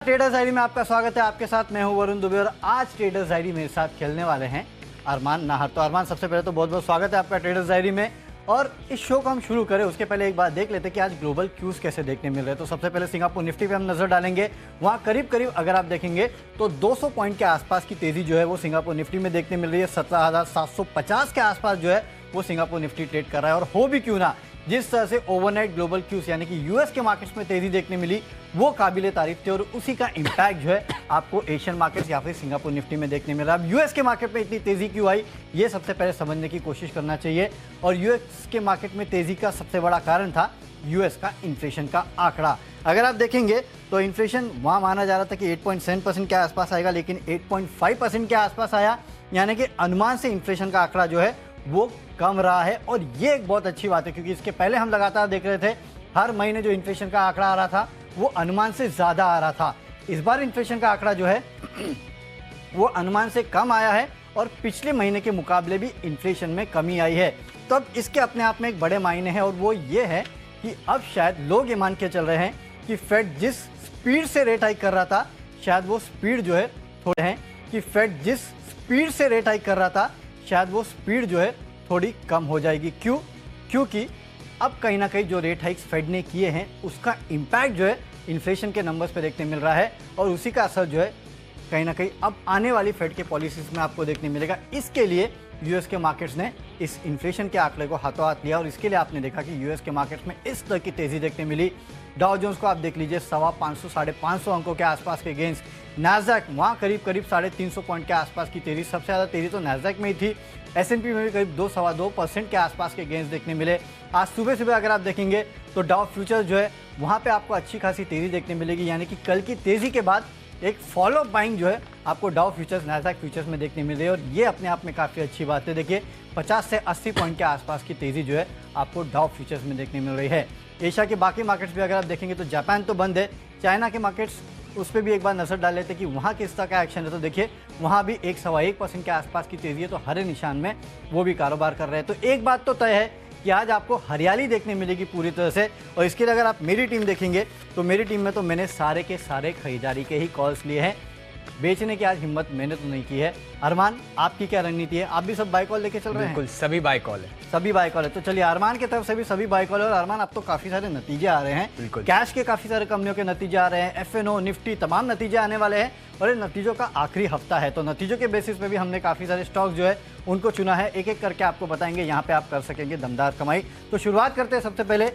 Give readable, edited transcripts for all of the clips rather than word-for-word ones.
Traders diary में आपका स्वागत है। आपके साथ मैं हूं वरुण दुबे और आज ट्रेडर्स डायरी मेरे साथ खेलने वाले हैं अरमान नाहर। तो अरमान, सबसे पहले तो बहुत बहुत स्वागत है आपका ट्रेडर्स डायरी में। और इस शो को हम शुरू करें उसके पहले एक बात देख लेते हैं कि आज ग्लोबल क्यूज कैसे देखने मिल रहे हैं। तो सबसे पहले सिंगापुर निफ्टी पे हम नजर डालेंगे। वहाँ करीब करीब अगर आप देखेंगे तो 200 पॉइंट के आसपास की तेजी जो है वो सिंगापुर निफ्टी में देखने मिल रही है। 17,750 के आसपास जो है वो सिंगापुर निफ्टी ट्रेड कर रहा है। और हो भी क्यों ना, जिस तरह से ओवरनाइट ग्लोबल क्यूज यानी कि यूएस के मार्केट्स में तेजी देखने मिली वो काबिले तारीफ थी और उसी का इंपैक्ट जो है आपको एशियन मार्केट्स या फिर सिंगापुर निफ्टी में देखने मिल रहा है। अब यूएस के मार्केट में इतनी तेजी क्यों आई, ये सबसे पहले समझने की कोशिश करना चाहिए। और यूएस के मार्केट में तेजी का सबसे बड़ा कारण था यूएस का इन्फ्लेशन का आंकड़ा। अगर आप देखेंगे तो इन्फ्लेशन वहाँ माना जा रहा था कि 8.7% के आसपास आएगा, लेकिन 8.5% के आसपास आया। यानी कि अनुमान से इन्फ्लेशन का आंकड़ा जो है वो कम रहा है। और ये एक बहुत अच्छी बात है क्योंकि इसके पहले हम लगातार देख रहे थे हर महीने जो इन्फ्लेशन का आंकड़ा आ रहा था वो अनुमान से ज़्यादा आ रहा था। इस बार इन्फ्लेशन का आंकड़ा जो है वो अनुमान से कम आया है और पिछले महीने के मुकाबले भी इन्फ्लेशन में कमी आई है। तो अब इसके अपने आप में एक बड़े मायने हैं और वो ये है कि अब शायद लोग ये मान के चल रहे हैं कि फेड जिस स्पीड से रेट हाइक कर रहा था शायद वो स्पीड जो है थोड़े हैं कि फेड जिस स्पीड से रेट हाइक कर रहा था शायद वो स्पीड जो है थोड़ी कम हो जाएगी। क्यों? क्योंकि अब कहीं ना कहीं जो रेट हाइक्स फेड ने किए हैं उसका इम्पैक्ट जो है इन्फ्लेशन के नंबर्स पे देखने मिल रहा है और उसी का असर जो है कहीं ना कहीं अब आने वाली फेड के पॉलिसीज में आपको देखने मिलेगा। इसके लिए यूएस के मार्केट्स ने इस इन्फ्लेशन के आंकड़े को हाथों हाथ लिया और इसके लिए आपने देखा कि यूएस के मार्केट्स में इस तरह की तेजी देखने मिली। डाउ जोन्स को आप देख लीजिए 550 साढ़े 500 अंकों के आसपास के गेंस। नैस्डैक वहाँ करीब 350 पॉइंट के आसपास की तेजी, सबसे ज़्यादा तेजी तो नैस्डैक में ही थी। S&P में भी करीब 2-2.25% के आसपास के गेंस देखने मिले। आज सुबह सुबह अगर आप देखेंगे तो डाउ फ्यूचर जो है वहाँ पे आपको अच्छी खासी तेजी देखने मिलेगी। यानी कि कल की तेजी के बाद एक फॉलो बाइंग जो है आपको डाउ फ्यूचर्स नैस्डैक फ्यूचर्स में देखने मिल रही है और ये अपने आप में काफ़ी अच्छी बात है। देखिए 50 से 80 पॉइंट के आसपास की तेज़ी जो है आपको डाउ फ्यूचर्स में देखने मिल रही है। एशिया के बाकी मार्केट्स भी अगर आप देखेंगे तो जापान तो बंद है, चाइना के मार्केट्स उस पर भी एक बार नजर डाल लेते कि वहाँ किस तरह का एक्शन है। तो देखिए वहाँ भी 1-1.25% के आसपास की तेज़ी है, तो हरे निशान में वो भी कारोबार कर रहे हैं। तो एक बात तो तय है कि आज आपको हरियाली देखने मिलेगी पूरी तरह से। और इसके लिए अगर आप मेरी टीम देखेंगे तो मेरी टीम में तो मैंने सारे के सारे खरीदारी के ही कॉल्स लिए हैं, बेचने की आज हिम्मत मैंने तो नहीं की है। अरमान, आपकी क्या रणनीति है? आप भी सब बाय कॉल लेके चल रहे हैं? बिल्कुल, सभी बाय कॉल है। सभी बाय कॉल है। तो चलिए अरमान की तरफ से भी सभी बाय कॉल है। और अरमान, अब तो काफी सारे नतीजे आ रहे हैं, कैश के काफी सारे कंपनियों के नतीजे आ रहे हैं, FNO निफ्टी तमाम नतीजे आने वाले हैं और ये नतीजों का आखिरी हफ्ता है। तो नतीजों के बेसिस पे भी हमने काफी सारे स्टॉक जो है उनको चुना है, एक एक करके आपको बताएंगे। यहाँ पे आप कर सकेंगे दमदार कमाई। तो शुरुआत करते हैं सबसे पहले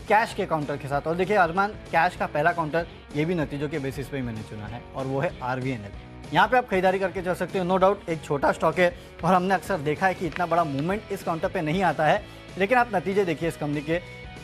कैश के काउंटर के साथ। और देखिए अरमान, कैश का पहला काउंटर ये भी नतीजों के बेसिस पे ही मैंने चुना है और वो है RVNL। यहाँ पे आप खरीदारी करके चल सकते हो। नो डाउट एक छोटा स्टॉक है और हमने अक्सर देखा है कि इतना बड़ा मूवमेंट इस काउंटर पे नहीं आता है, लेकिन आप नतीजे देखिए, इस कंपनी के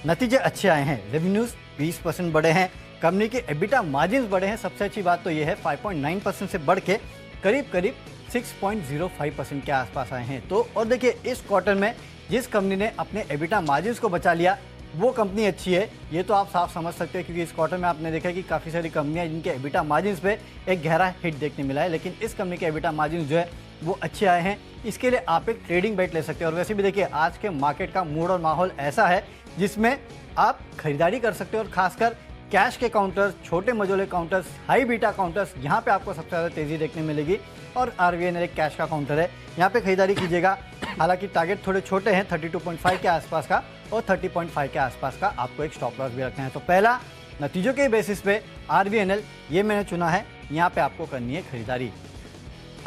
नतीजे अच्छे आए हैं। रेवेन्यूज़ 20% बढ़े हैं, कंपनी के EBITDA मार्जिन बढ़े हैं। सबसे अच्छी बात तो ये है 5.9% से बढ़ के करीब 6.05% के आसपास आए हैं। तो और देखिए इस क्वार्टर में जिस कंपनी ने अपने EBITDA मार्जिन को बचा लिया वो कंपनी अच्छी है, ये तो आप साफ समझ सकते हैं। क्योंकि इस क्वार्टर में आपने देखा कि काफ़ी सारी कंपनियां जिनके EBITDA मार्जिन पे एक गहरा हिट देखने मिला है, लेकिन इस कंपनी के EBITDA मार्जिन जो है वो अच्छे आए हैं। इसके लिए आप एक ट्रेडिंग बेट ले सकते हैं। और वैसे भी देखिए आज के मार्केट का मूड और माहौल ऐसा है जिसमें आप खरीदारी कर सकते हो और खासकर कैश के काउंटर्स, छोटे मझोले काउंटर्स, हाई बीटा काउंटर्स, यहाँ पे आपको सबसे ज़्यादा तेज़ी देखने मिलेगी। और RVNL एक कैश का काउंटर है, यहाँ पे खरीदारी कीजिएगा। हालांकि टारगेट थोड़े छोटे हैं, 32.5 के आसपास का और 30.5 के आसपास का आपको एक स्टॉप लॉस भी रखना है। तो पहला नतीजों के बेसिस पे RVNL ये मैंने चुना है, यहाँ पे आपको करनी है खरीदारी।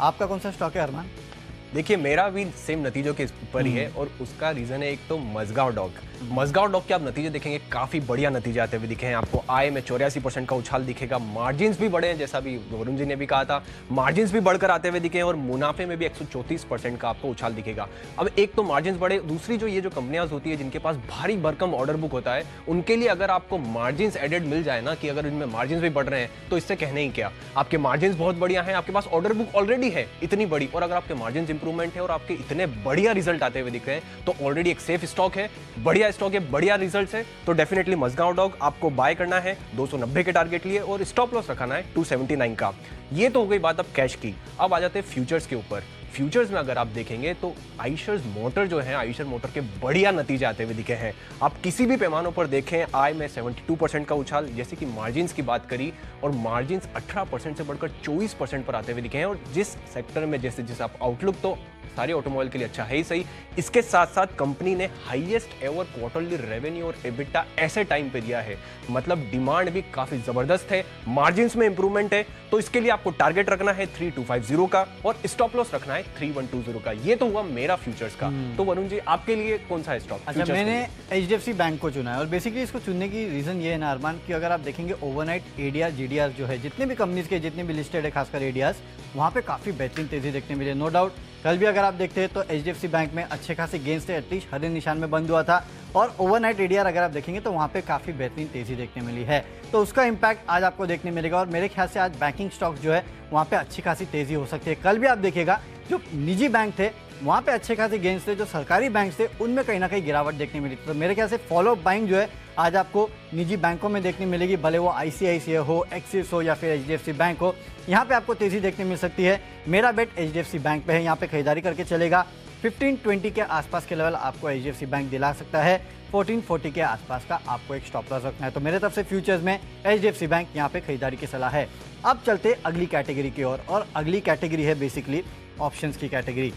आपका कौन सा स्टॉक है अरमान? देखिए मेरा भी सेम नतीजों के ऊपर ही है और उसका रीजन है एक तो मजगांव डॉग के आप नतीजे देखेंगे काफी बढ़िया नतीजे आते हुए दिखे हैं आपको। आय में 84% का उछाल दिखेगा, मार्जिन्स भी बढ़े हैं, जैसा भी वरुण जी ने भी कहा था, मार्जिन्स भी बढ़कर आते हुए दिखे हैं और मुनाफे में भी 134% का आपको उछाल दिखेगा। अब एक तो मार्जिन्स बढ़े, दूसरी जो ये जो कंपनियां होती है जिनके पास भारी भरकम ऑर्डर बुक होता है उनके लिए अगर आपको मार्जिन्स एडेड मिल जाए ना, कि अगर इनमें मार्जिन्स भी बढ़ रहे हैं तो इससे कहने ही क्या, आपके मार्जिन्स बहुत बढ़िया हैं, आपके पास ऑर्डर बुक ऑलरेडी है इतनी बड़ी, और अगर आपके मार्जिन्स इंप्रूवमेंट है और आपके इतने बढ़िया रिजल्ट आते हुए दिख रहे हैं तो ऑलरेडी एक सेफ स्टॉक है, बढ़िया स्टॉक है, बढ़िया रिजल्ट्स है। तो डेफिनेटली मजगांव डॉग आपको बाय करना है 290 के टारगेट लिए और स्टॉप लॉस रखना है 279 का। ये तो हो गई बात अब कैश की। अब आ जाते हैं फ्यूचर्स के ऊपर। फ्यूचर्स में अगर आप देखेंगे तो आइशर मोटर जो है, आइशर मोटर के बढ़िया नतीजे आते हुए दिखे हैं। आप किसी भी पैमानों पर देखें, आय में 72% का उछाल, जैसे कि मार्जिन्स की बात करी, और मार्जिन्स 18% से बढ़कर 24% पर आते हुए दिखे हैं। और जिस सेक्टर में जैसे आप आउटलुक तो सारे ऑटोमोबाइल के लिए अच्छा है ही सही, इसके साथ साथ कंपनी ने हाईएस्ट एवर क्वार्टरली रेवेन्यू और एबिटा ऐसे टाइम पे दिया है, मतलब डिमांड भी काफी जबरदस्त है, मार्जिन्स में इंप्रूवमेंट है। तो इसके लिए आपको टारगेट रखना है 3250 का और स्टॉप लॉस रखना है 3120 का। ये तो हुआ मेरा फ्यूचर्स का। तो वरुण जी, आपके लिए कौन सा है स्टॉक? अच्छा, मैंने HDFC बैंक को चुना है और बेसिकली इसको चुनने की रीजन ये है ना अरमान, कि अगर आप देखेंगे ओवरनाइट एडीआर जीडीआर जो है, जितने भी कंपनीज के जितने भी लिस्टेड है खासकर एडीआर्स, वहाँ पे काफी बेहतरीन तेजी देखने मिली। नो डाउट कल भी अगर आप देखते हैं तो HDFC बैंक में अच्छे खासे गेंस थे, एटलीस्ट हरे निशान में बंद हुआ था। और ओवरनाइट एडीआर अगर आप देखेंगे तो वहाँ पे काफ़ी बेहतरीन तेजी देखने मिली है, तो उसका इम्पैक्ट आज आपको देखने मिलेगा। और मेरे ख्याल से आज बैंकिंग स्टॉक जो है वहाँ पे अच्छी खासी तेजी हो सकती है। कल भी आप देखिएगा जो निजी बैंक थे वहाँ पे अच्छे खासे गेंस थे, जो सरकारी बैंक थे उनमें कहीं ना कहीं गिरावट देखने मिली। तो मेरे ख्याल से फॉलो अप बाइंग जो है आज आपको निजी बैंकों में देखने मिलेगी, भले वो ICICI हो, एक्सिस हो या फिर HDFC बैंक हो, यहाँ पे आपको तेजी देखने मिल सकती है। मेरा बेट HDFC बैंक पे है, यहाँ पे खरीदारी करके चलेगा। 1520 के आसपास के लेवल आपको HDFC बैंक दिला सकता है, 1440 के आसपास का आपको एक स्टॉप लॉस रखना है। तो मेरे तरफ से फ्यूचर्स में HDFC बैंक यहाँ पे खरीदारी की सलाह है। अब चलते अगली कैटेगरी की ओर, और अगली कैटेगरी है बेसिकली ऑप्शंस की कैटेगरी।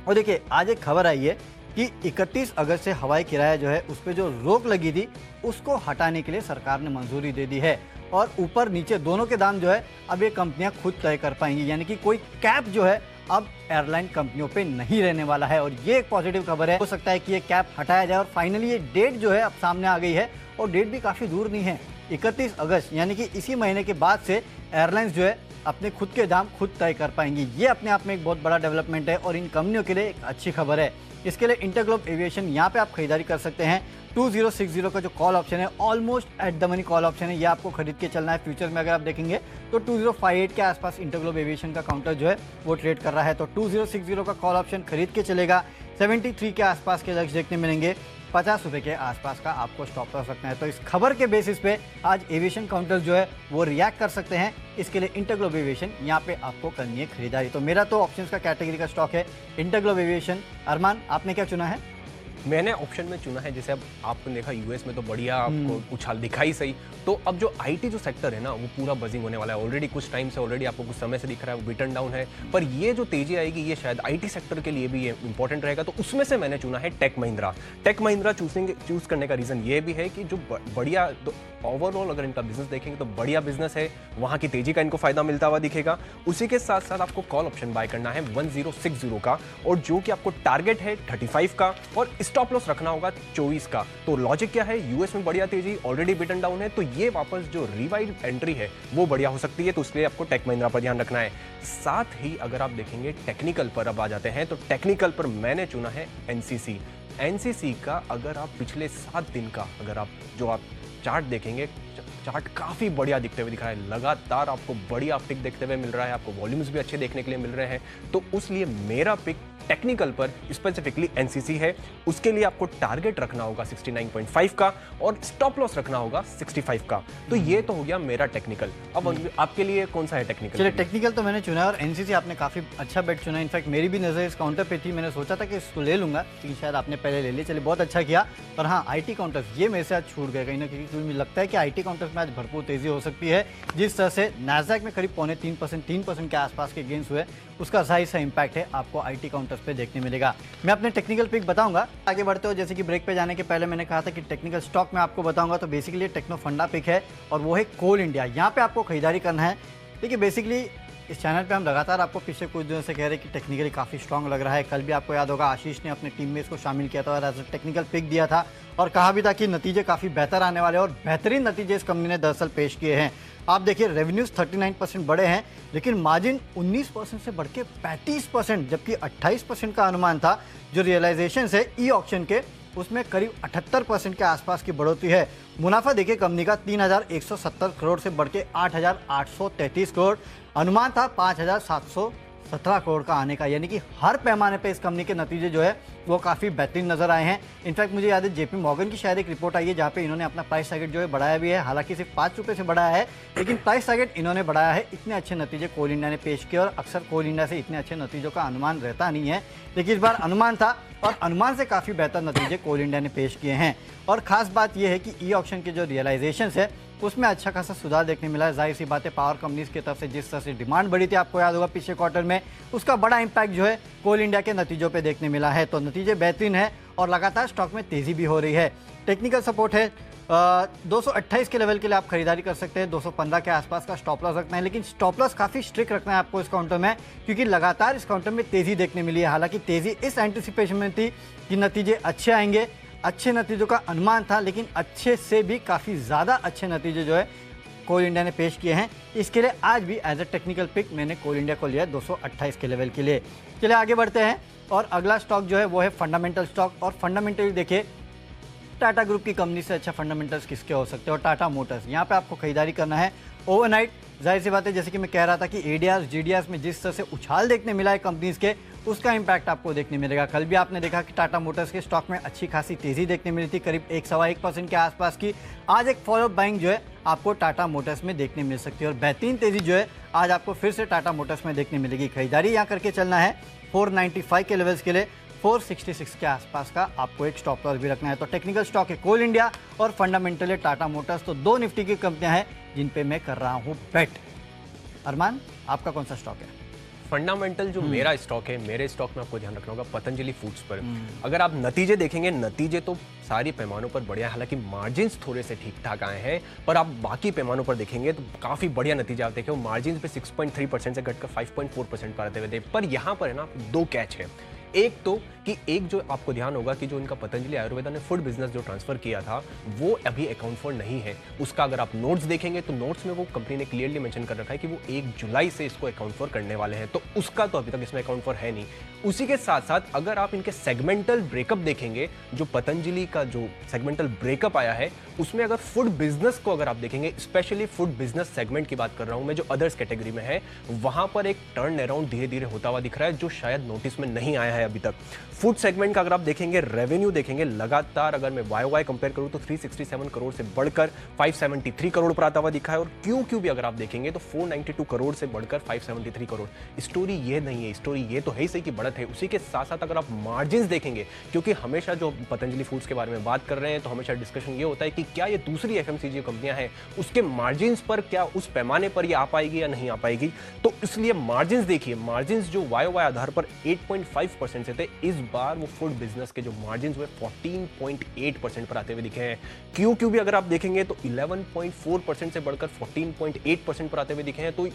और देखिए आज एक खबर आई है कि 31 अगस्त से हवाई किराया जो है उस पर जो रोक लगी थी उसको हटाने के लिए सरकार ने मंजूरी दे दी है, और ऊपर नीचे दोनों के दाम जो है अब ये कंपनियां खुद तय कर पाएंगी, यानी कि कोई कैप जो है अब एयरलाइन कंपनियों पे नहीं रहने वाला है। और ये एक पॉजिटिव खबर है। हो सकता है कि ये कैप हटाया जाए और फाइनली ये डेट जो है अब सामने आ गई है, और डेट भी काफ़ी दूर नहीं है, 31 अगस्त, यानी कि इसी महीने के बाद से एयरलाइंस जो है अपने खुद के दाम खुद तय कर पाएंगी। ये अपने आप में एक बहुत बड़ा डेवलपमेंट है और इन कंपनियों के लिए एक अच्छी खबर है। इसके लिए इंटरग्लोब एविएशन यहाँ पे आप खरीदारी कर सकते हैं। 2060 का जो कॉल ऑप्शन है almost at the money call option है, ये आपको खरीद के चलना है। फ्यूचर में अगर आप देखेंगे तो 2058 के आसपास इंटरग्लोब एविएशन का काउंटर जो है वो ट्रेड कर रहा है, तो 2060 का कॉल ऑप्शन खरीद के चलेगा। 73 के आसपास के लक्ष्य देखने मिलेंगे, 50 रुपये के आसपास का आपको स्टॉप लॉस रखना है। तो इस खबर के बेसिस पे आज एविएशन काउंटर जो है वो रिएक्ट कर सकते हैं। इसके लिए इंटरग्लोब एविएशन यहाँ पे आपको करनी है खरीदारी। तो मेरा तो ऑप्शंस का कैटेगरी का स्टॉक है इंटरग्लोब एविएशन। अरमान, आपने क्या चुना है? मैंने ऑप्शन में चुना है, जैसे अब आपने देखा यूएस में तो बढ़िया आपको उछाल दिखाई सही, तो अब जो आईटी जो सेक्टर है ना वो पूरा बजिंग होने वाला है। ऑलरेडी कुछ टाइम से, ऑलरेडी आपको कुछ समय से दिख रहा है वो बिटन डाउन है, पर ये जो तेजी आएगी ये शायद आईटी सेक्टर के लिए भी ये इंपॉर्टेंट रहेगा। तो उसमें से मैंने चुना है टेक महिंद्रा। टेक महिंद्रा चूज करने का रीजन ये भी है कि जो बढ़िया ओवरऑल अगर इनका बिजनेस देखेंगे तो बढ़िया बिजनेस है, वहां की तेजी का इनको फायदा मिलता हुआ दिखेगा। उसी के साथ साथ आपको कॉल ऑप्शन बाय करना है 1060 का, और जो कि आपको टारगेट है 35 का, और स्टॉप लॉस रखना होगा 24 का। तो लॉजिक क्या है, यूएस में बढ़िया तेजी, ऑलरेडी बिटन डाउन है, तो ये वापस जो रिवाइव एंट्री है वो बढ़िया हो सकती है, तो इसलिए आपको टेक महिंद्रा पर ध्यान रखना है। साथ ही अगर आप देखेंगे टेक्निकल पर अब आ जाते हैं, तो टेक्निकल पर मैंने चुना है एनसीसी का। अगर आप पिछले 7 दिन का अगर आप चार्ट देखेंगे, चार्ट काफ़ी बढ़िया दिखते हुए दिख रहा है, लगातार आपको बढ़िया अपटिक देखते हुए मिल रहा है, आपको वॉल्यूम्स भी अच्छे देखने के लिए मिल रहे हैं। तो उसलिए मेरा पिक टेक्निकल पर स्पेसिफिकली एनसीसी है। उसके लिए आपको टारगेट रखना होगा 69.5 का और स्टॉप लॉस रखना होगा 65 का। तो ये तो हो गया मेरा टेक्निकल। अब आपके लिए कौन सा है टेक्निकल? चलिए, टेक्निकल तो मैंने चुना है और एनसीसी आपने काफ़ी अच्छा बेट चुना है। इनफैक्ट मेरी भी नज़र इस काउंटर पे थी, मैंने सोचा था कि इसको ले लूंगा, लेकिन शायद आपने पहले ले लिया। चलिए, बहुत अच्छा किया। पर हाँ, आईटी काउंटर्स ये मेरे से आज छूट गए कहीं ना कहीं, क्योंकि मुझे लगता है कि आईटी काउंटर्स में आज भरपूर तेजी हो सकती है। जिस तरह से नैस्डैक में करीब 3% के आसपास के गेंस हुए, उसका जाहिर सा इंपैक्ट है आपको आईटी काउंटर्स पे देखने मिलेगा। मैं अपने टेक्निकल पिक बताऊंगा आगे बढ़ते हो। जैसे कि ब्रेक पे जाने के पहले मैंने कहा था कि टेक्निकल स्टॉक में आपको बताऊंगा, तो बेसिकली टेक्नो फंडा पिक है और वो है कोल इंडिया। यहाँ पे आपको खरीदारी करना है। देखिए, बेसिकली इस चैनल पे हम लगातार आपको पिछले कुछ दिनों से कह रहे हैं कि टेक्निकली काफ़ी स्ट्रांग लग रहा है। कल भी आपको याद होगा आशीष ने अपने टीम में इसको शामिल किया था और एज अ टेक्निकल पिक दिया था और कहा भी था कि नतीजे काफ़ी बेहतर आने वाले हैं, और बेहतरीन नतीजे इस कंपनी ने दरअसल पेश किए हैं। आप देखिए, रेवेन्यूज 39% बढ़े हैं, लेकिन मार्जिन 19% से बढ़ के 35%, जबकि 28% का अनुमान था। जो रियलाइजेशन है ई ऑक्शन के, उसमें करीब 78% के आसपास की बढ़ोतरी है। मुनाफा देखिए कंपनी का 3170 करोड़ से बढ़ के 8833 करोड़, अनुमान था 5700 17 करोड़ का आने का, यानी कि हर पैमाने पे इस कंपनी के नतीजे जो है वो काफ़ी बेहतरीन नजर आए हैं। इनफैक्ट मुझे याद है जेपी मॉर्गन की शायद एक रिपोर्ट आई है जहाँ पे इन्होंने अपना प्राइस टारगेट जो है बढ़ाया भी है, हालांकि सिर्फ 5 रुपये से बढ़ाया है, लेकिन प्राइस टारगेट इन्होंने बढ़ाया है। इतने अच्छे नतीजे कोल इंडिया ने पेश किए और अक्सर कोल इंडिया से इतने अच्छे नतीजों का अनुमान रहता नहीं है, लेकिन इस बार अनुमान था और अनुमान से काफ़ी बेहतर नतीजे कोल इंडिया ने पेश किए हैं। और खास बात यह है कि ई ऑक्शन के जो रियलाइजेशन है उसमें अच्छा खासा सुधार देखने मिला है। जाहिर सी बात है, पावर कंपनीज की तरफ से जिस तरह से डिमांड बढ़ी थी, आपको याद होगा पिछले क्वार्टर में, उसका बड़ा इंपैक्ट जो है कोल इंडिया के नतीजों पे देखने मिला है। तो नतीजे बेहतरीन है और लगातार स्टॉक में तेजी भी हो रही है। टेक्निकल सपोर्ट है 228 के लेवल के लिए आप खरीदारी कर सकते हैं, 215 के आसपास का स्टॉप लॉस रखना है, लेकिन स्टॉप लॉस काफ़ी स्ट्रिक्ट रखना है आपको इस काउंटर में, क्योंकि लगातार इस काउंटर में तेजी देखने मिली है। हालांकि तेजी इस एंटिसिपेशन में थी कि नतीजे अच्छे आएंगे, अच्छे नतीजों का अनुमान था, लेकिन अच्छे से भी काफ़ी ज़्यादा अच्छे नतीजे जो है कोल इंडिया ने पेश किए हैं। इसके लिए आज भी एज अ टेक्निकल पिक मैंने कोल इंडिया को लिया है 228 के लेवल के लिए। चलिए आगे बढ़ते हैं और अगला स्टॉक जो है वो है फंडामेंटल स्टॉक। और फंडामेंटली देखिए, टाटा ग्रुप की कंपनी से अच्छा फंडामेंटल्स किसके हो सकते हैं, और टाटा मोटर्स, यहाँ पे आपको खरीदारी करना है ओवरनाइट। जाहिर सी बात है, जैसे कि मैं कह रहा था कि एडीआर जीडीआर में जिस तरह से उछाल देखने मिला है कंपनीज के, उसका इंपैक्ट आपको देखने मिलेगा। कल भी आपने देखा कि टाटा मोटर्स के स्टॉक में अच्छी खासी तेजी देखने मिली थी, करीब 1-1.25% के आसपास की। आज एक फॉलोअप बाइंग जो है आपको टाटा मोटर्स में देखने मिल सकती है और बेहतरीन तेजी जो है आज आपको फिर से टाटा मोटर्स में देखने मिलेगी। खरीदारी यहाँ करके चलना है 495 के लेवल्स के लिए, 466 के आसपास का आपको एक स्टॉप लॉस भी रखना है। तो टेक्निकल स्टॉक है कोल इंडिया और फंडामेंटल है टाटा मोटर्स। तो दो निफ्टी की कंपनियां हैं जिन पे मैं कर रहा हूं बेट। अरमान, आपका कौन सा स्टॉक है? फंडामेंटल जो मेरा स्टॉक है, मेरे स्टॉक में आपको ध्यान रखना होगा पतंजलि फूड्स पर। अगर आप नतीजे देखेंगे, नतीजे तो सारी पैमानों पर बढ़िया, हालांकि मार्जिन्स थोड़े से ठीक ठाक आए हैं, पर आप बाकी पैमानों पर देखेंगे तो काफी बढ़िया नतीजे आप देखें। मार्जिन्स पे 6.3% से घटकर 5.4% पर आते हुए थे। पर यहाँ पर है ना, दो कैच है। एक तो कि एक जो आपको ध्यान होगा कि जो इनका पतंजलि आयुर्वेदा ने फूड बिजनेस जो ट्रांसफर किया था वो अभी अकाउंट फॉर नहीं है। उसका अगर आप नोट्स देखेंगे तो नोट्स में वो कंपनी ने क्लियरली मेंशन कर रखा है कि वो 1 जुलाई से इसको अकाउंट फॉर करने वाले हैं, तो उसका तो अभी तक इसमें अकाउंट फॉर है नहीं। उसी के साथ साथ अगर आप इनके सेगमेंटल ब्रेकअप देखेंगे, जो पतंजलि का जो सेगमेंटल ब्रेकअप आया है उसमें अगर फूड बिजनेस को अगर आप देखेंगे, स्पेशली फूड बिजनेस सेगमेंट की बात कर रहा हूं मैं, जो अदर्स कैटेगरी में है, वहां पर एक टर्न अराउंड धीरे धीरे होता हुआ दिख रहा है, जो शायद नोटिस में नहीं आया है अभी तक। फूड सेगमेंट का अगर आप देखेंगे, रेवेन्यू देखेंगे, लगातार अगर मैं वाई कंपेयर करूं तो 367 करोड़ से बढ़कर 573 करोड़ पर आता हुआ दिखा है। और क्यू भी अगर आप देखेंगे तो 492 करोड़ से बढ़कर 573 करोड़। स्टोरी ये नहीं है, स्टोरी ये तो है ही सही की बढ़त है। उसी के साथ साथ अगर आप मार्जिन्स देखेंगे, क्योंकि हमेशा जो पतंजलि फूड्स के बारे में बात कर रहे हैं तो हमेशा डिस्कशन ये होता है कि क्या ये दूसरी एफएमसीजी कंपनियां हैं उसके मार्जिन्स पर क्या उस पैमाने पर ये आ पाएगी या नहीं आ पाएगी। तो इसलिए मार्जिन्स देखिए, मार्जिन्स जो वाई आधार पर 8.5% से थे, इस बार वो फूड बिजनेस के जो मार्जिन्स हुए 14.8% पर आते हुए दिखे हैं। क्यू भी अगर आप देखेंगे तो 11.4% से बढ़कर 14.8% पर आते हुए दिखे हैं। तो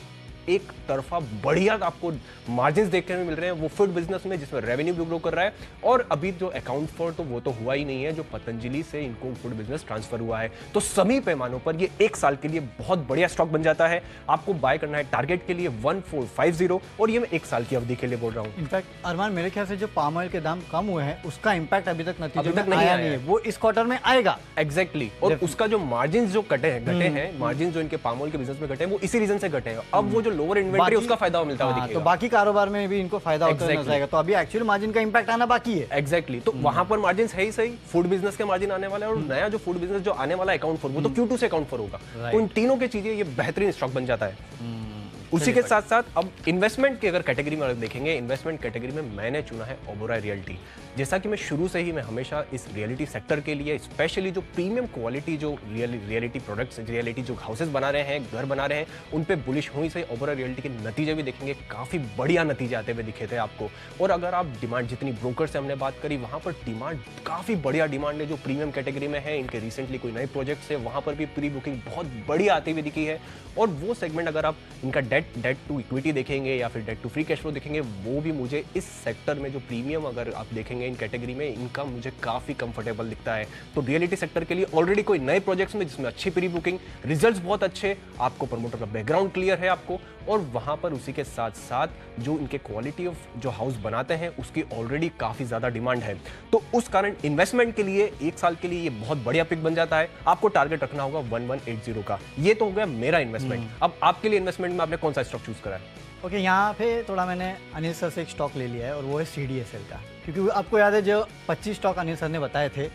एक तरफा बढ़िया आपको मार्जिन्स देखने में मिल रहे हैं वो फूड बिजनेस में, जिसमें रेवेन्यू भी ग्रो कर रहा है। और अभी जो अकाउंट फॉर तो वो तो हुआ ही नहीं है, जो पतंजलि से इनको फूड बिजनेस ट्रांसफर हुआ है। तो सभी पैमानों पर ये एक साल के लिए बहुत बढ़िया स्टॉक बन जाता है। आपको बाय करना है टारगेट के लिए 1450, और ये मैं एक साल की अवधि के लिए बोल रहा हूँ। इनफैक्ट अरमान, मेरे ख्याल से जो पाम ऑयल के दाम कम हुए हैं उसका इंपैक्ट अभी तक नतीजे में नहीं आया नहीं है, वो इस क्वार्टर में आएगा। एग्जैक्टली। और उसका जो मार्जिन्स जो घटे हैं, मार्जिन जो इनके पाम ऑयल के बिजनेस में घटे हैं, वो इसी रीजन से घटे हैं। अब वो जो लोअर इन्वेंटरी उसका फायदा मिलता हुआ दिखेगा। तो बाकी कारोबार में भी इनको फायदा होता हुआ नजर आएगा। तो अभी एक्चुअल मार्जिन का इंपैक्ट आना बाकी है। एग्जैक्टली। तो वहां पर मार्जिन है ही सही, फूड बिजनेस के मार्जिन आने वाला है, और नया जो फूड बिजनेस जो आने वाला है अकाउंट फॉर, वो तो Q2 से अकाउंट फॉर होगा। तो इन तीनों की चीजें ये बेहतरीन स्टॉक बन जाता है। उसी के साथ साथ अब इन्वेस्टमेंट की अगर कैटेगरी में देखेंगे, इन्वेस्टमेंट कैटेगरी में मैंने चुना है ओबेरॉय रियल्टी। जैसा कि मैं शुरू से ही मैं हमेशा इस रियलिटी सेक्टर के लिए, स्पेशली जो प्रीमियम क्वालिटी जो रियलिटी प्रोडक्ट्स, रियलिटी जो हाउसेस बना रहे हैं, घर बना रहे हैं, उन पे बुलिश हुई से ओबेरॉय रियल्टी के नतीजे भी देखेंगे, काफ़ी बढ़िया नतीजे आते हुए दिखे थे आपको। और अगर आप डिमांड, जितनी ब्रोकर से हमने बात करी, वहाँ पर डिमांड काफ़ी बढ़िया डिमांड है जो प्रीमियम कैटेगरी में है। इनके रिसेंटली कोई नए प्रोजेक्ट्स है, वहाँ पर भी प्री बुकिंग बहुत बढ़िया आती हुई दिखी है। और वो सेगमेंट अगर आप इनका डेट टू इक्विटी देखेंगे या फिर debt to free cash flow देखेंगे, वो भी मुझे इस सेक्टर में जो प्रीमियम अगर आप देखेंगे इन कैटेगरी में, इनका मुझे काफ़ी कंफर्टेबल दिखता है। तो रियलिटी सेक्टर के लिए ऑलरेडी कोई नए प्रोजेक्ट्स में जिसमें अच्छी प्री बुकिंग, रिजल्ट्स बहुत अच्छे, आपको प्रमोटर का बैकग्राउंड क्लियर है आपको, और वहाँ पर उसी के साथ साथ जो इनके क्वालिटी ऑफ जो हाउस बनाते हैं उसकी ऑलरेडी काफ़ी ज़्यादा डिमांड है। तो उस कारण इन्वेस्टमेंट के लिए एक साल के लिए ये बहुत बढ़िया पिक बन जाता है। आपको टारगेट रखना होगा 1180 का। ये तो हो गया मेरा इन्वेस्टमेंट। अब आपके लिए इन्वेस्टमेंट में आपने कौन कौन सा स्टॉक चूज करा है? ओके, यहाँ पे थोड़ा मैंने अनिल सर से एक स्टॉक ले लिया है और वो है CDSL का, क्योंकि आपको याद है जो 25 स्टॉक अनिल सर ने बताए थे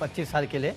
25 साल के लिए,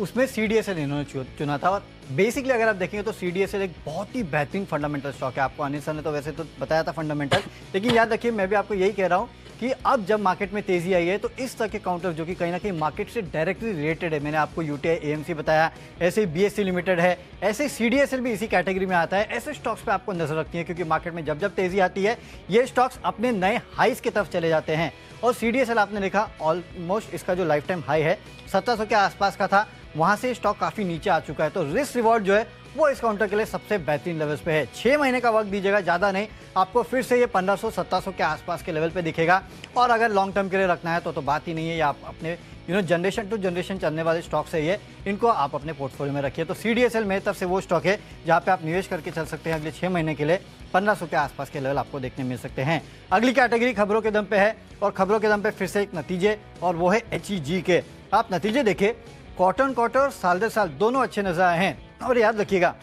उसमें CDSL इन्होंने चुना था। और बेसिकली अगर आप देखेंगे तो CDSL एक बहुत ही बेहतरीन फंडामेंटल स्टॉक है। आपको अनिल सर ने तो वैसे तो बताया था फंडामेंटल, लेकिन याद रखिए मैं भी आपको यही कह रहा हूँ कि अब जब मार्केट में तेजी आई है तो इस तरह के काउंटर जो कि कहीं ना कहीं मार्केट से डायरेक्टली रिलेटेड है, मैंने आपको UTI AMC बताया, ऐसे ही BSE लिमिटेड है, ऐसे CDSL भी इसी कैटेगरी में आता है। ऐसे स्टॉक्स पे आपको नजर रखती है, क्योंकि मार्केट में जब जब तेजी आती है ये स्टॉक्स अपने नए हाइस की तरफ चले जाते हैं। और CDSL आपने देखा ऑलमोस्ट इसका जो लाइफ टाइम हाई है 1700 के आसपास का था, वहां से स्टॉक काफी नीचे आ चुका है। तो रिस्क रिवॉर्ड जो है वो इस काउंटर के लिए सबसे बेहतरीन लेवल्स पे है। 6 महीने का वक्त दीजिएगा, ज़्यादा नहीं, आपको फिर से ये 1500-1700 के आसपास के लेवल पे दिखेगा। और अगर लॉन्ग टर्म के लिए रखना है तो बात ही नहीं है, ये आप अपने जनरेशन टू जनरेशन चलने वाले स्टॉक्स है ये, इनको आप अपने पोर्टफोलियो में रखिए। तो CDSL मेरी तरफ से वो स्टॉक है जहाँ पे आप निवेश करके चल सकते हैं। अगले 6 महीने के लिए 1500 के आसपास के लेवल आपको देखने मिल सकते हैं। अगली कैटेगरी खबरों के दम पे है, और खबरों के दम पे फिर से एक नतीजे, और वो है HEG के। आप नतीजे देखिए, क्वार्टर साल दर साल दोनों अच्छे नजर आए हैं। और याद रखिएगा,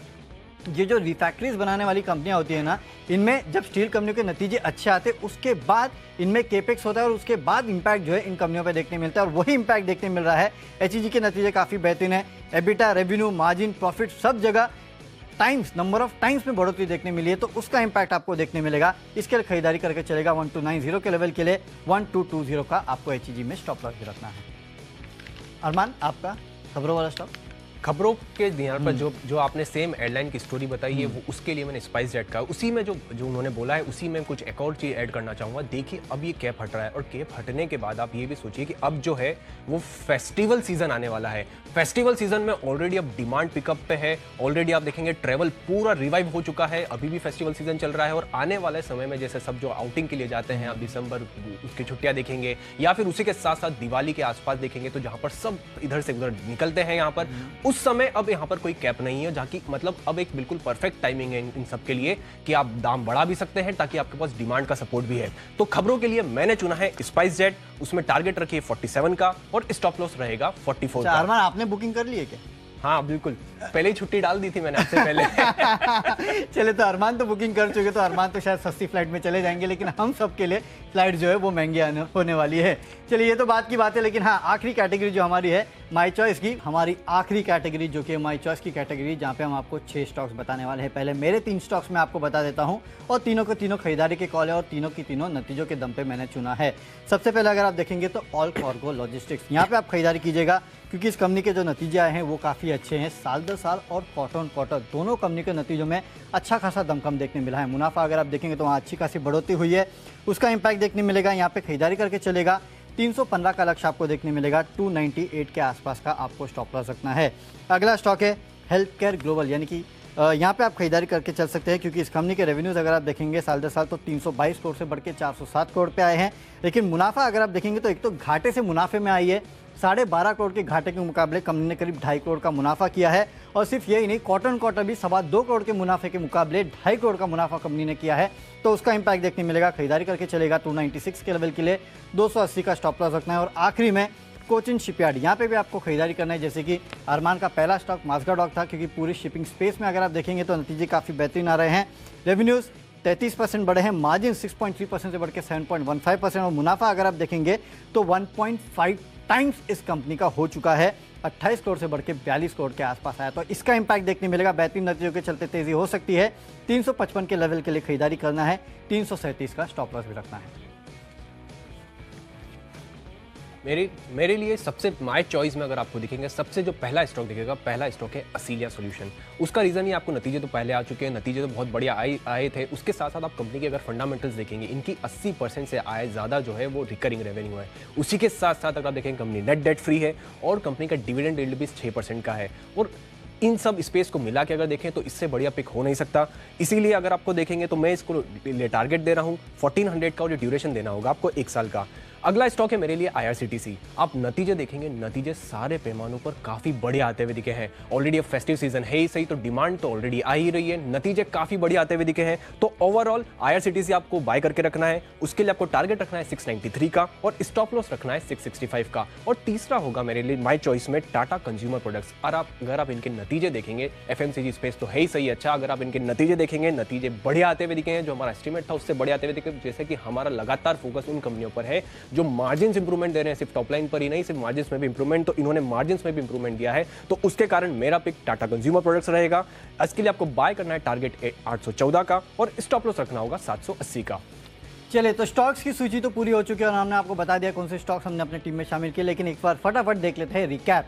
ये जो रिफैक्ट्रीज बनाने वाली कंपनियां होती है ना, इनमें जब स्टील कंपनियों के नतीजे अच्छे आते हैं उसके बाद इनमें केपेक्स होता है, और उसके बाद इंपैक्ट जो है इन कंपनियों पे देखने मिलता है, और वही इंपैक्ट देखने मिल रहा है। HEG के नतीजे काफ़ी बेहतरीन है, एबिटा, रेवेन्यू, मार्जिन, प्रॉफिट सब जगह नंबर ऑफ टाइम्स में बढ़ोतरी देखने मिली है, तो उसका इंपैक्ट आपको देखने मिलेगा। इसके लिए खरीदारी करके चलेगा 1290 के लेवल के लिए, 1220 का आपको HEG में स्टॉप लॉस भी रखना है। अरमान, आपका खबरों वाला स्टॉक? खबरों के ध्यान पर जो आपने सेम एयरलाइन की स्टोरी बताई है, वो उसके लिए मैंने स्पाइसजेट का उसी में जो उन्होंने बोला है उसी में कुछ एक और चीज़ ऐड करना चाहूँगा। देखिए अब ये कैप हट रहा है, और कैप हटने के बाद आप ये भी सोचिए कि अब जो है वो फेस्टिवल सीजन आने वाला है। फेस्टिवल सीजन में ऑलरेडी अब डिमांड पिकअप पे है, ऑलरेडी आप देखेंगे ट्रैवल पूरा रिवाइव हो चुका है, अभी भी फेस्टिवल सीजन चल रहा है। और आने वाले समय में जैसे सब जो आउटिंग के लिए जाते हैं, अब दिसंबर उसकी छुट्टियां देखेंगे, या फिर उसी के साथ साथ दिवाली के आसपास देखेंगे, तो जहां पर सब इधर से उधर निकलते हैं यहाँ पर, उस समय अब यहाँ पर कोई कैप नहीं है, जहाँ की मतलब अब एक बिल्कुल परफेक्ट टाइमिंग है इन सब के लिए कि आप दाम बढ़ा भी सकते हैं ताकि आपके पास डिमांड का सपोर्ट भी है। तो खबरों के लिए मैंने चुना है स्पाइसजेट, उसमें टारगेट रखिए 47 का और स्टॉप लॉस रहेगा 44 का। अरमान, आपने बुकिंग कर ली है क्या? हाँ बिल्कुल, पहले ही छुट्टी डाल दी थी मैंने आपसे पहले। चले, तो अरमान तो बुकिंग कर चुके, तो अरमान तो शायद सस्ती फ्लाइट में चले जाएंगे, लेकिन हम सब के लिए फ्लाइट जो है वो महंगी होने वाली है। चलिए, ये तो बात की बात है, लेकिन हाँ, आखिरी कैटेगरी जो हमारी है माई चॉइस की, हमारी आखिरी कैटेगरी जो कि माई चॉइस की कैटेगरी, जहाँ पे हम आपको 6 स्टॉक्स बताने वाले हैं। पहले मेरे 3 स्टॉक्स मैं आपको बता देता हूँ, और तीनों को तीनों खरीदारी के कॉल है, और तीनों की तीनों नतीजों के दम पे मैंने चुना है। सबसे पहले अगर आप देखेंगे तो ऑल कार्गो लॉजिस्टिक्स, यहाँ पे आप खरीदारी कीजिएगा, क्योंकि इस कंपनी के जो नतीजे आए हैं वो काफ़ी अच्छे हैं। साल दर साल और क्वार्टर दोनों कंपनी के नतीजों में अच्छा खासा दमखम देखने मिला है। मुनाफा अगर आप देखेंगे तो वहाँ अच्छी खासी बढ़ोतरी हुई है, उसका इंपैक्ट देखने मिलेगा। यहाँ पे खरीदारी करके चलेगा, 315 का लक्ष्य आपको देखने मिलेगा, 298 के आसपास का आपको स्टॉप लॉस रखना है। अगला स्टॉक है हेल्थ केयर ग्लोबल, यानी कि यहाँ पे आप खरीदारी करके चल सकते हैं, क्योंकि इस कंपनी के रेवेन्यूज़ अगर आप देखेंगे साल दर साल तो 322 करोड़ से बढ़ के 407 करोड़ पे आए हैं। लेकिन मुनाफा अगर आप देखेंगे तो एक तो घाटे से मुनाफे में आई है, 12.5 करोड़ के घाटे के मुकाबले कंपनी ने करीब 2.5 करोड़ का मुनाफा किया है। और सिर्फ यही नहीं, क्वार्टर भी 2.25 करोड़ के मुनाफे के मुकाबले 2.5 करोड़ का मुनाफा कंपनी ने किया है, तो उसका इंपैक्ट देखने मिलेगा। खरीदारी करके चलेगा 296 के लेवल के लिए, 280 का स्टॉप लॉस रखना है। और आखिरी में कोचिन शिपयार्ड, यहाँ पे भी आपको खरीदारी करना है। जैसे कि अरमान का पहला स्टॉक माजगा डॉक था, क्योंकि पूरी शिपिंग स्पेस में अगर आप देखेंगे तो नतीजे काफ़ी बेहतरीन आ रहे हैं। रेवेन्यूज़ 33% बढ़े हैं, मार्जिन 6.3% से बढ़ के 7.15%, और मुनाफा अगर आप देखेंगे तो 1.5 टाइम्स इस कंपनी का हो चुका है, 28 करोड़ से बढ़ के 42 करोड़ के आसपास आया। तो इसका इंपैक्ट देखने मिलेगा। बेहतरीन नतीजों के चलते तेजी हो सकती है। 355 के लेवल के लिए खरीदारी करना है, 337 का स्टॉप लॉस भी रखना है। मेरे लिए सबसे माय चॉइस में अगर आपको दिखेंगे, सबसे जो पहला स्टॉक दिखेगा, पहला स्टॉक है असीलिया सॉल्यूशन। उसका रीज़न ही आपको नतीजे तो पहले आ चुके हैं, नतीजे तो बहुत बढ़िया आए थे। उसके साथ साथ आप कंपनी के अगर फंडामेंटल्स देखेंगे, इनकी 80% से आय ज़्यादा जो है वो रिकरिंग रेवेन्यू है। उसी के साथ साथ अगर आप देखेंगे कंपनी नेट डेट फ्री है, और कंपनी का डिविडेंड यील्ड भी 6% का है। और इन सब स्पेस को मिला के अगर देखें तो इससे बढ़िया पिक हो नहीं सकता। इसीलिए अगर आपको देखेंगे तो मैं इसको टारगेट दे रहा हूँ 1400 का, और जो ड्यूरेशन देना होगा आपको 1 साल का। अगला स्टॉक है मेरे लिए IRCTC। आप नतीजे देखेंगे, नतीजे सारे पैमानों पर काफी बड़े आते हुए दिखे हैं। ऑलरेडी अब फेस्टिव सीजन है ही सही, तो डिमांड तो ऑलरेडी आ ही रही है, नतीजे काफी बड़े आते हुए दिखे हैं। तो ओवरऑल IRCTC आपको बाय करके रखना है। उसके लिए आपको टारगेट रखना है 693 का और स्टॉप लॉस रखना है 665 का। और तीसरा होगा मेरे लिए माय चॉइस में टाटा कंज्यूमर प्रोडक्ट्स। और अगर आप इनके नतीजे देखेंगे, FMCG स्पेस तो है ही सही अच्छा, अगर आप इनके नतीजे देखेंगे, नतीजे बड़े आते हुए दिखे हैं। जो हमारा एस्टिमेट था उससे बड़े आते हुए दिखे, जैसे कि हमारा लगातार फोकस उन कंपनियों पर है जो मार्जिन इंप्रूवमेंट दे रहे हैं, सिर्फ टॉप लाइन पर ही नहीं, सिर्फ मार्जिन में भी इंप्रूवमेंट। तो इन्होंने मार्जिन में भी इंप्रूवमेंट दिया है, तो उसके कारण मेरा पिक टाटा कंज्यूमर प्रोडक्ट्स रहेगा। इसके लिए आपको बाय करना है टारगेट 814 का और स्टॉप लॉस रखना होगा 780 का। चलिए, तो स्टॉक्स की सूची तो पूरी हो चुकी है और हमने आपको बता दिया कौन से स्टॉक्स हमने अपनी टीम में शामिल किए, लेकिन एक बार फटाफट देख लेते हैं रिकैप।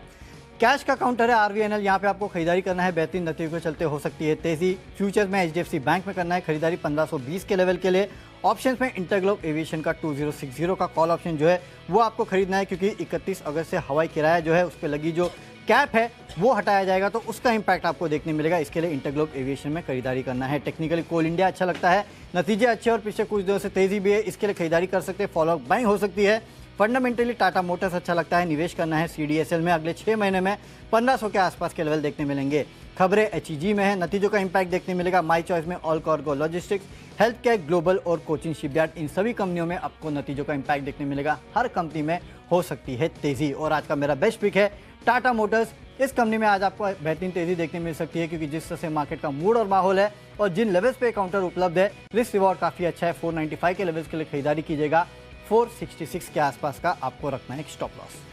कैश का काउंटर है RVNL, यहाँ पे आपको खरीदारी करना है, बेहतरीन नतीजों के चलते हो सकती है तेजी। फ्यूचर्स में HDFC बैंक में करना है खरीदारी 1520 के लेवल के लिए। ऑप्शंस में इंटरग्लोब एविएशन का 2060 का कॉल ऑप्शन जो है वो आपको खरीदना है, क्योंकि 31 अगस्त से हवाई किराया जो है उस पर लगी जो कैप है वो हटाया जाएगा, तो उसका इंपैक्ट आपको देखने मिलेगा। इसके लिए इंटरग्लोब एविएशन में खरीदारी करना है। टेक्निकली कोल इंडिया अच्छा लगता है, नतीजे अच्छे और पिछले कुछ दिनों से तेजी भी है, इसके लिए खरीदारी कर सकते हैं, फॉलो बाइंग हो सकती है। फंडामेंटली टाटा मोटर्स अच्छा लगता है, निवेश करना है CDSL में। अगले 6 महीने में 1500 के आसपास के लेवल देखने मिलेंगे। खबरें HEG में है, नतीजों का इंपैक्ट देखने मिलेगा। माई चॉइस में all cargo logistics, health care, global और कोचिंग शिपयार्ड, इन सभी कंपनियों में आपको नतीजों का इंपैक्ट देखने मिलेगा। हर कंपनी में हो सकती है तेजी। और आज का मेरा बेस्ट पिक है टाटा मोटर्स। इस कंपनी में आज आपको बेहतरीन तेजी देखने मिल सकती है, क्योंकि जिस तरह से मार्केट का मूड और माहौल है और जिन लेवल्स पे काउंटर उपलब्ध है, रिस्क रिवॉर्ड काफ़ी अच्छा है। 495 के लेवल्स के लिए खरीदारी कीजिएगा, 466 के आसपास का आपको रखना है एक स्टॉप लॉस।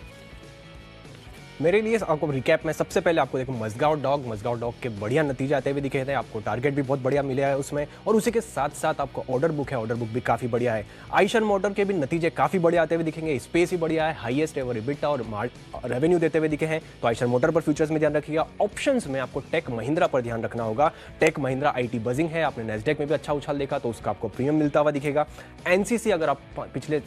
मेरे लिए आपको रिकैप में सबसे पहले आपको देखो मजगांव डॉग के बढ़िया नतीजे आते हुए दिखे थे। आपको टारगेट भी बहुत बढ़िया मिला है उसमें, और उसी के साथ साथ आपको ऑर्डर बुक है, ऑर्डर बुक भी काफ़ी बढ़िया है। आइशर मोटर के भी नतीजे काफ़ी बढ़िया आते हुए दिखेंगे, स्पेस ही बढ़िया है, हाईएस्ट एवर EBITDA और रेवेन्यू देते हुए दिखे हैं। तो आइशर मोटर पर फ्यूचर्स में ध्यान रखिएगा। ऑप्शंस में आपको टेक महिंद्रा पर ध्यान रखना होगा। टेक महिंद्रा IT बजिंग है, आपने नेस्डेक में भी अच्छा उछाल देखा, तो उसका आपको प्रीमियम मिलता हुआ दिखेगा। NCC अगर आप पिछले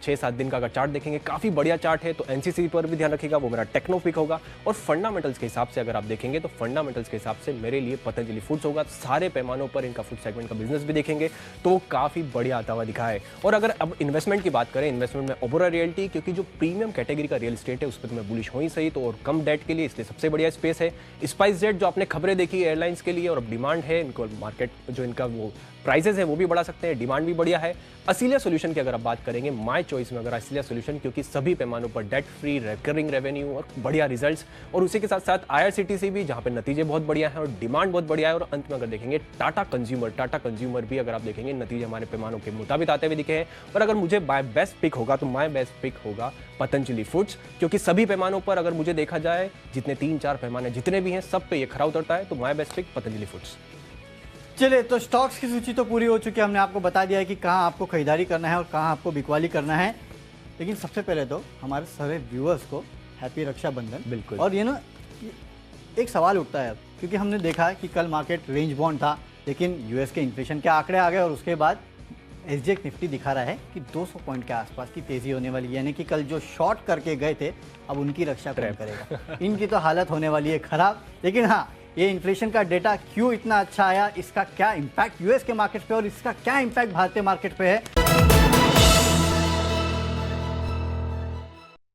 6-7 दिन का अगर चार्ट देखेंगे, काफ़ी बढ़िया चार्ट है, तो NCC पर भी ध्यान रखिएगा, वो मेरा टेक्नो पिक होगा। और फंडामेंटल्स के हिसाब से अगर आप देखेंगे, तो फंडामेंटल्स के हिसाब से मेरे लिए पतंजलि फूड्स होगा। सारे पैमानों पर इनका फूड सेगमेंट का बिजनेस भी देखेंगे तो वो काफ़ी बढ़िया आता हुआ दिखा है। और अगर अब इन्वेस्टमेंट की बात करें, इन्वेस्टमेंट में ओबेरॉय रियल्टी, क्योंकि जो प्रीमियम कैटेगरी का रियल एस्टेट है उस पर तो मैं बुलिश हो ही सही, तो और कम डेट के लिए इसलिए सबसे बढ़िया स्पेस है। स्पाइसजेट जो आपने खबरें देखी एयरलाइंस के लिए, और अब डिमांड है, इनको मार्केट जो इनका वो प्राइसेस है वो भी बढ़ा सकते हैं, डिमांड भी बढ़िया है। असीलिया सॉल्यूशन की अगर आप बात करेंगे, माय चॉइस में अगर असीलिया सॉल्यूशन, क्योंकि सभी पैमानों पर डेट फ्री, रिकरिंग रेवेन्यू और बढ़िया रिजल्ट्स, और उसी के साथ साथ IRCTC भी, जहां पे नतीजे बहुत बढ़िया हैं और डिमांड बहुत बढ़िया है। और अंत में अगर देखेंगे टाटा कंज्यूमर भी अगर आप देखेंगे, नतीजे हमारे पैमानों के मुताबिक आते हुए दिखे हैं। और अगर मुझे माय बेस्ट पिक होगा, तो माय बेस्ट पिक होगा पतंजलि फूड्स, क्योंकि सभी पैमानों पर अगर मुझे देखा जाए, जितने 3-4 पैमाने जितने भी हैं, सब पे ये खरा उतरता है। तो my best pick Patanjali Foods. चलिए, तो स्टॉक्स की सूची तो पूरी हो चुकी है, हमने आपको बता दिया है कि कहाँ आपको खरीदारी करना है और कहाँ आपको बिकवाली करना है। लेकिन सबसे पहले तो हमारे सारे व्यूअर्स को हैप्पी रक्षाबंधन। बिल्कुल। और ये ना एक सवाल उठता है, क्योंकि हमने देखा है कि कल मार्केट रेंज बाउंड था, लेकिन US के इन्फ्लेशन के आंकड़े आ गए और उसके बाद SGX निफ्टी दिखा रहा है कि 200 पॉइंट के आसपास की तेजी होने वाली है। यानी कि कल जो शॉर्ट करके गए थे, अब उनकी रक्षा कौन करेगा। इनकी तो हालत होने वाली है खराब। लेकिन हाँ, ये इन्फ्लेशन का डेटा क्यों इतना अच्छा आया, इसका क्या इम्पैक्ट US के मार्केट पे और इसका क्या इम्पैक्ट भारतीय मार्केट पे है,